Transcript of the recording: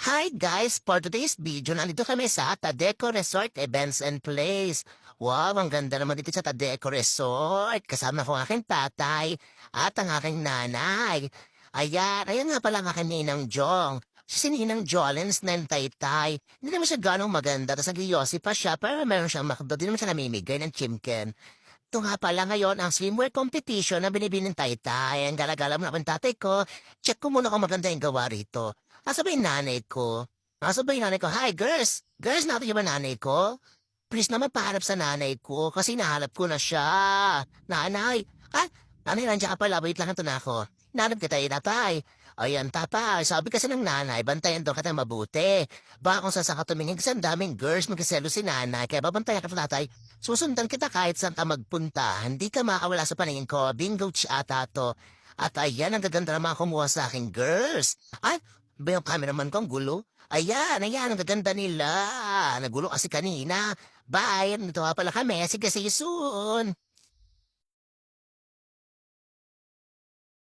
Hi guys! For today's video, nandito kami sa Tadeco Resort Events and Place. Wow, ang ganda naman dito sa Tadeco Resort. Kasama ko ang aking tatay at ang aking nanay. Ayan nga pala ang aking ninang Jong. Si Ninang Jolens na yung taytay. Hindi naman siya ganong maganda, tapos nag-iossi pa siya, pero meron siyang makdo. Di naman siya namimigay ng chimken. Ito nga pala ngayon ang swimwear competition na binibili ng taytay. Ang galagala mo na ang tatay ko. Check ko muna kung maganda yung gawa rito. Asa ba yung nanay ko? Asa ba yung nanay ko? Hi, girls! Girls, natin yung ba nanay ko? Please naman paharap sa nanay ko kasi nahanap ko na siya. Nanay! Ah, nanay, nandiyan ka pala. Wait lang ito na ako. Nanap kita tatay. Ayan, tatay. Sabi kasi ng nanay, bantayan daw kita mabuti. Baka kung saan ka tumingin kasi ang daming girls magkaselo si nanay. Kaya babantayan ka tatay. Susundan kita kahit saan ka magpunta. Hindi ka makawala sa paningin ko. Bingo ata to. At ayan, ang gaganda naman kumuha sa aking girls. Ay, ba yung cameraman ko ang gulo? Ayan, ang gaganda nila. Nagulo kasi kanina. Bye, nito nga pala kami. Sige, see you soon.